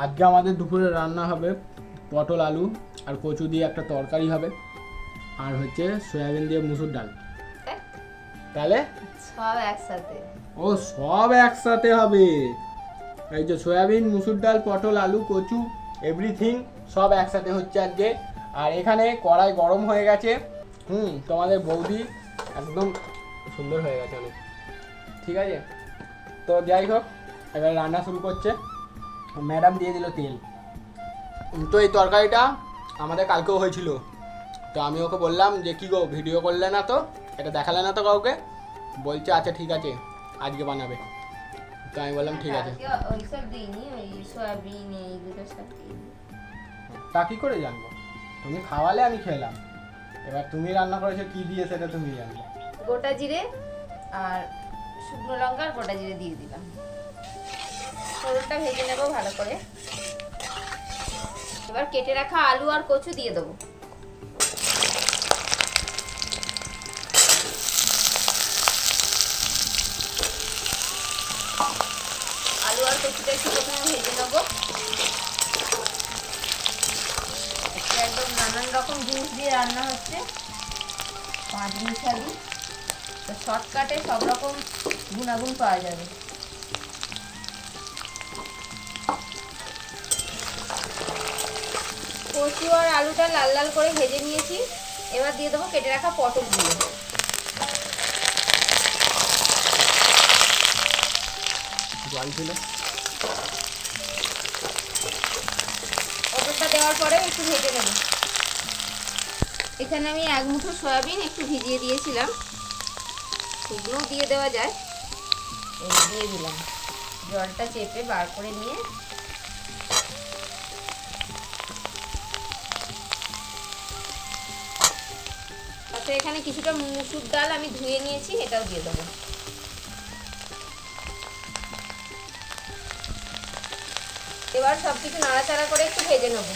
আজকে আমাদের দুপুরে রান্না হবে পটল আলু আর কচু দিয়ে একটা তরকারি হবে, আর হচ্ছে সয়াবিন দিয়ে মুসুর ডাল। তাহলে সব একসাথে? ও সব একসাথে হবে। এই যে সয়াবিন, মুসুর ডাল, পটল, আলু, কচু, এভরিথিং সব একসাথে হচ্ছে আজকে। আর এখানে কড়াই গরম হয়ে গেছে। তোমাদের বৌদি একদম সুন্দর হয়ে গেছে অনেক। ঠিক আছে, তো যাই হোক, এবার রান্না শুরু করছে। ম্যাডাম দিয়ে দিল তেল। তো এই তরকারিটা আমাদের কালকেও হয়েছিল, তো আমি ওকে বললাম যে কী গো ভিডিও করলে না তো, এটা দেখালে না তো কাউকে। বলছে আচ্ছা ঠিক আছে আজকে বানাবে। তো আমি বললাম ঠিক আছে। ওইসব দিইনি, ওই সয়াবিন এইগুলো সব দিইনি। তা কী করে জানবো? তুমি খাওয়ালে আমি খেলাম, এবার তুমি রান্না করেছো কী দিয়ে সেটা তুমি জানবে। গোটা জিরে আর শুকনো লঙ্কা আর গোটা জিরে দিয়ে দিলাম। ফোড়নটা ভেজে নেবো ভালো করে। এবার কেটে রাখা আলু আর কচু দিয়ে দেবো। আলু আর কচুটা একটু প্রথমে ভেজে নেবো। একদম নানান রকম জিনিস দিয়ে রান্না হচ্ছে, 5 মিশালি, তো শর্টকাটে সব রকম গুণাগুণ পাওয়া যাবে। কচু আর আলুটা লাল লাল করে ভেজে নিয়েছি। এবার দিয়ে দেবো কেটে রাখা পটলগুলো। জল ছিল। পটলটা দেওয়ার পরে একটু ভেজে নেব। এখানে আমি 1 মুঠো সয়াবিন একটু ভিজিয়ে দিয়েছিলাম, সেগুলোও দিয়ে দেওয়া যায়। এই দিয়ে দিলাম, জলটা চেপে বার করে নিয়ে। তাতে এখানে কিছুটা মুসুর ডাল আমি ধুয়ে নিয়েছি, এটাও দিয়ে দেবো। এবার সবকিছু নাড়াচাড়া করে একটু ভেজে নেব।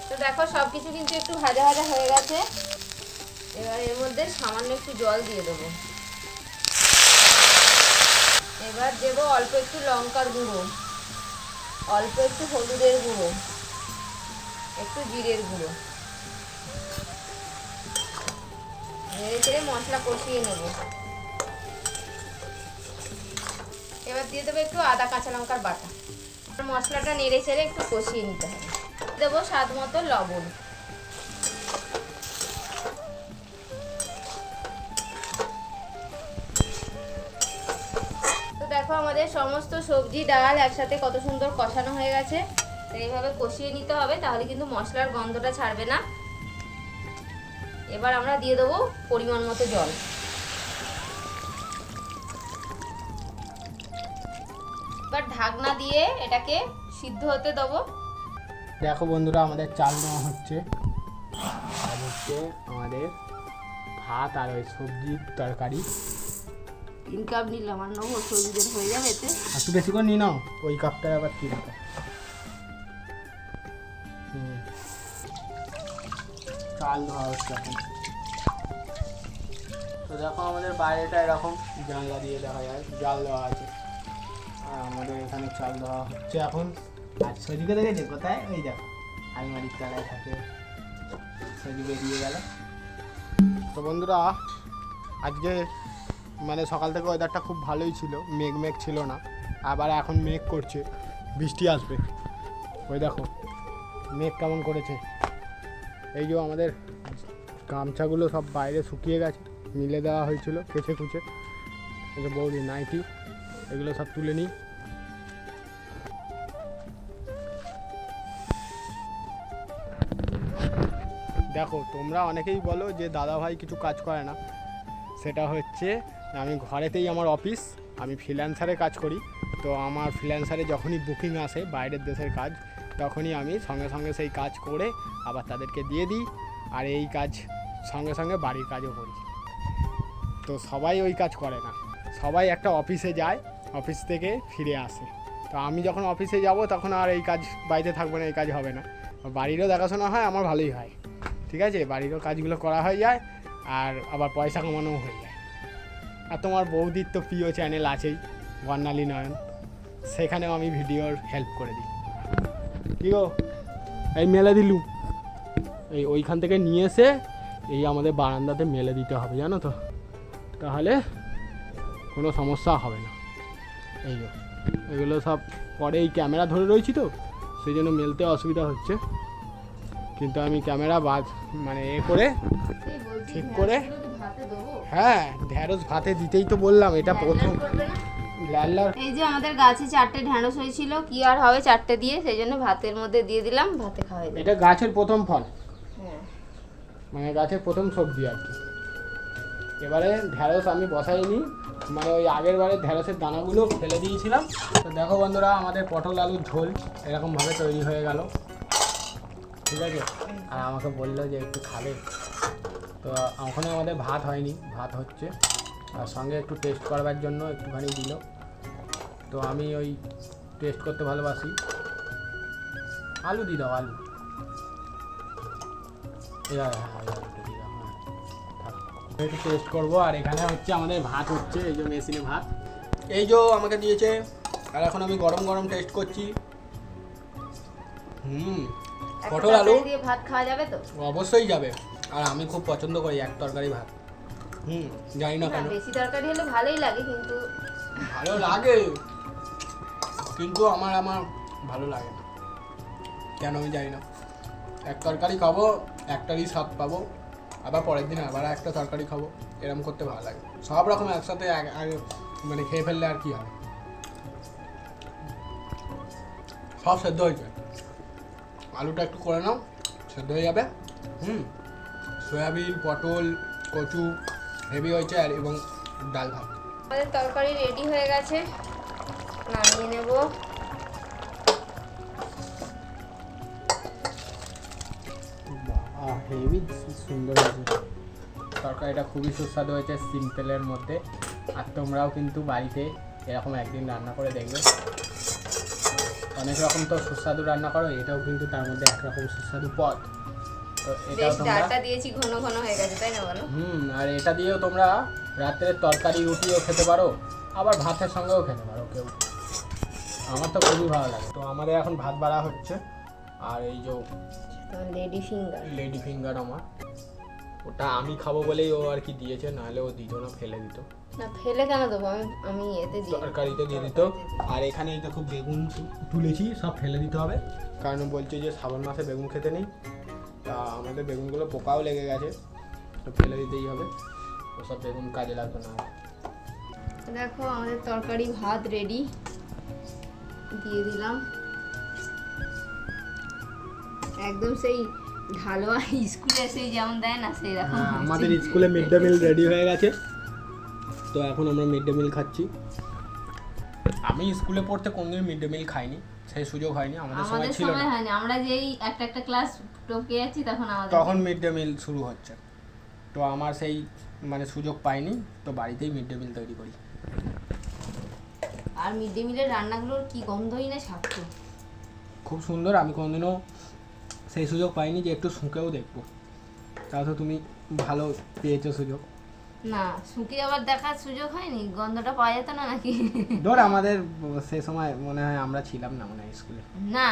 তো দেখো সবকিছু কিন্তু একটু ভাজা ভাজা হয়ে গেছে। এবার এর মধ্যে সামান্য একটু জল দিয়ে দেবো। এবার দেবো অল্প একটু লঙ্কার গুঁড়ো, অল্প একটু হলুদের গুঁড়ো, একটু জিরের গুঁড়ো। নেড়ে চেড়ে মশলা কষিয়ে নেব। এবার দিয়ে দেবো একটু আদা কাঁচা লঙ্কার বাটা। মশলাটা নেড়ে চেড়ে একটু কষিয়ে নিতে হবে। দেবো স্বাদ মতো লবণ। তো দেখো আমাদের সমস্ত সবজি ডাল একসাথে কত সুন্দর কষানো হয়ে গেছে। তো এইভাবে কষিয়ে নিতে হবে, তাহলে কিন্তু মশলার গন্ধটা ছাড়বে না। এবার আমরা দিয়ে দেবো পরিমাণ মতো জল। এবার ঢাকনা দিয়ে এটাকে সিদ্ধ হতে দেবো। দেখো বন্ধুরা, আমাদের চাল নেওয়া হচ্ছে, আর হচ্ছে আমাদের ভাত আর ওই সবজির তরকারি। 3 কাপ নিলাম, আর নেবো সবজিদের হয়ে যাবে এতে। একটু বেশি করে নিয়ে নাও, ওই কাপটায় আবার 3 কাপ। চাল দেওয়া হচ্ছে এখন। তো দেখো আমাদের বাইরেটা এরকম জানলা দিয়ে দেখা যায়, জাল দেওয়া আছে, আর আমাদের এখানে চাল দেওয়া হচ্ছে এখন। আর সজিকে দেখেছে কোথায়? ওই দেখো আলমারির তলায় থাকে, সজি বেরিয়ে গেল। তো বন্ধুরা, আজকে মানে সকাল থেকে ওয়েদারটা খুব ভালোই ছিল, মেঘ মেঘ ছিল না, আবার এখন মেঘ করছে, বৃষ্টি আসবে। ওই দেখো মেঘ কেমন করেছে। এই যে আমাদের গামছাগুলো সব বাইরে শুকিয়ে গেছে, মিলে দেওয়া হয়েছিল কেচে কুচে। এই যে বৌদি নাইটি, এগুলো সব তুলে নিই। দেখো তোমরা অনেকেই বলো যে দাদা ভাই কিছু কাজ করে না, সেটা হচ্ছে আমি ঘরেতেই আমার অফিস, আমি ফ্রিল্যান্সারে কাজ করি। তো আমার ফ্রিল্যান্সারে যখনই বুকিং আসে বাইরের দেশের কাজ, তখনই আমি সঙ্গে সঙ্গে সেই কাজ করে আবার তাদেরকে দিয়ে দিই, আর এই কাজ সঙ্গে সঙ্গে বাড়ির কাজও করি। তো সবাই ওই কাজ করে না, সবাই একটা অফিসে যায়, অফিস থেকে ফিরে আসে। তো আমি যখন অফিসে যাব তখন আর এই কাজ বাড়িতে থাকবে না, এই কাজ হবে না। বাড়িরও দেখাশোনা হয়, আমার ভালোই হয়। ঠিক আছে, বাড়িরও কাজগুলো করা হয়ে যায়, আর আবার পয়সা কামানোও হয়ে যায়। আর তোমার বৌদির তো প্রিয় চ্যানেল আছেই, বর্ণালী নয়ন, সেখানেও আমি ভিডিওর হেল্প করে দিই। কি গো, এই মেলে দিলু, এই ওইখান থেকে নিয়ে এসে এই আমাদের বারান্দাতে মেলে দিতে হবে, জানো তো, তাহলে কোনো সমস্যা হবে না। এই যে এগুলো সব পরে এই ক্যামেরা ধরে রয়েছি তো, সেই জন্য মেলতে অসুবিধা হচ্ছে, কিন্তু আমি ক্যামেরা মানে করে ঠিক করে, হ্যাঁ ঢ্যাঁড়স ভাতে দিতেই তো বললাম, এটা প্রথম লাল্লার। এই যে আমাদের গাছে 4টে ঢ্যাঁড়স হয়েছিল, কি আর হবে 4টে দিয়ে, সেই জন্য ভাতের মধ্যে দিয়ে দিলাম, ভাতে খাওয়াই দিলাম। এটা গাছের প্রথম ফল, হ্যাঁ মানে গাছের প্রথম সবজি আর কি। এবারে ঢ্যাঁড়স আমি বসাইনি, মানে ওই আগের বারে ঢ্যাঁড়সের দানাগুলো ফেলে দিয়েছিলাম। তো দেখো বন্ধুরা, আমাদের পটল আলুর ঝোল এরকমভাবে তৈরি হয়ে গেল, ঠিক আছে। আর আমাকে বললো যে একটু খাবে, তো ওখানে আমাদের ভাত হয়নি, ভাত হচ্ছে, আর সঙ্গে একটু টেস্ট করবার জন্য একটুখানি দিল। তো আমি ওই টেস্ট করতে ভালোবাসি। আলু দিয়ে দাও, আলু একটু টেস্ট করবো। আর এখানে হচ্ছে আমাদের ভাত হচ্ছে, এই যে মেশিনে ভাত, এই যে আমাকে দিয়েছে, আর এখন আমি গরম গরম টেস্ট করছি। পটল আলু দিয়ে ভাত খাওয়া যাবে তো? অবশ্যই যাবে, আর আমি খুব পছন্দ করি এক তরকারি ভাত। জানি না কেন, বেশি তরকারি হলে ভালোই লাগে, কিন্তু ভালো লাগে, কিন্তু আমার ভালো লাগে না কেন আমি জানি না। এক তরকারি খাবো, একটারই স্বাদ পাবো, আবার পরের দিন আবার একটা তরকারি খাবো, এরকম করতে ভালো লাগে। সব রকম একসাথে মানে খেয়ে ফেললে আর কি হবে, সব সেদ্ধ হয়ে যায়। আলুটা একটু করে নাও, সেদ্ধ হয়ে যাবে। সয়াবিন, পটল, কচু হেভি হয়েছে, আর এবং ডাল ভাত। আমাদের তরকারি রেডি হয়ে গেছে, নামিয়ে নেব। হেভি সুন্দর হয়েছে তরকারিটা, খুবই সুস্বাদু হয়েছে, সিম্পলের মধ্যে। আর তোমরাও কিন্তু বাড়িতে এরকম একদিন রান্না করে দেখবে। অনেক রকম তো সুস্বাদু রান্না করো, এটাও কিন্তু তার মধ্যে একরকম সুস্বাদু পদ। তো এটাও ডালটা দিয়েছি, ঘন ঘন হয়ে গেছে, তাই না বলো? আর এটা দিয়েও তোমরা রাত্রের তরকারি রুটিও খেতে পারো, আবার ভাতের সঙ্গেও খেতে পারো কেউ। আমার তো খুবই ভালো লাগে। তো আমাদের এখন ভাত বাড়া হচ্ছে, আর এই যে লেডি ফিঙ্গার আমার, ওটা আমি খাবো বলেই ও আর কি দিয়েছে, নাহলে ও দিত না, ফেলে দিত। না ফেলে কেন দেবো, আমি এতে দিই, তরকারিতে দিয়ে দিত। আর এখানে এই দেখো বেগুন তুলেছি, সব ফেলে দিতে হবে, কারণ বলছে যে শ্রাবণ মাসে বেগুন খেতে নেই। তা আমাদের বেগুনগুলো পোকাও লেগে গেছে, তো ফেলে দিতেই হবে, ওসব বেগুন কাজে লাগবে না। দেখো আমাদের তরকারি ভাত রেডি, দিয়ে দিলাম একদম সেই ঢালোয়া স্কুলে সেই যেমন দেয় না সেই রকম। আমাদের স্কুলে মিড ডে মিল রেডি হয়ে গেছে, তো এখন আমরা মিড ডে মিল খাচ্ছি। আমি স্কুলে পড়তে কোনদিন মিড ডে মিল খাইনি, সেই সুযোগ হয়নি, আমাদের সময় ছিল না। আমরা যেই একটা ক্লাস টপকে যাচ্ছি তখন মিড ডে মিল শুরু হচ্ছে, তো আমার সেই মানে সুযোগ পাইনি, তো বাড়িতেই মিড ডে মিল তৈরি করি। আর মিড ডে মিলের রান্নাগুলোর কি গন্ধই না, স্বাদ খুব সুন্দর। আমি কোনোদিনও সেই সুযোগ পাইনি যে একটু শুঁকেও দেখবো, তাও তো তুমি ভালো পেয়েছো সুযোগ। না শুঁকে আবার দেখার সুযোগ হয়নি, গন্ধটা পাওয়া যেত না নাকি? ধর আমাদের সেই সময় মনে হয় আমরা ছিলাম না মনে হয় স্কুলে। না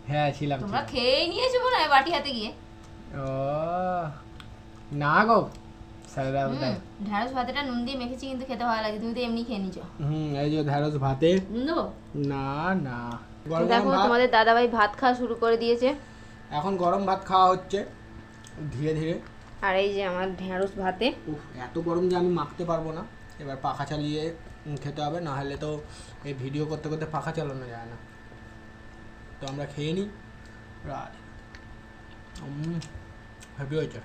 হ্যাঁ ছিলাম, তোমরা খেয়েই নিয়েছো মনে হয় বাটি হাতে গিয়ে। ও না গো, স্যারেরা ঢ্যাঁড়স ভাতেটা নুন দিয়ে মেখেছি, কিন্তু খেতে ভালো লাগে, তুমি তো এমনি খেয়ে নিছো। এই যে ঢ্যাঁড়স ভাতে নুন দেবো না না। দেখো তোমাদের দাদাভাই ভাত খাওয়া শুরু করে দিয়েছে, এখন গরম ভাত খাওয়া হচ্ছে ধীরে ধীরে। আর এই যে আমার ঢ্যাঁড়স ভাতে, এত গরম যে আমি মাখতে পারবো না, এবার পাখা চালিয়ে খেতে হবে, না হলে তো এই ভিডিও করতে করতে পাখা চালানো যায় না। তো আমরা খেয়ে নিই, হেভি হয়েছে।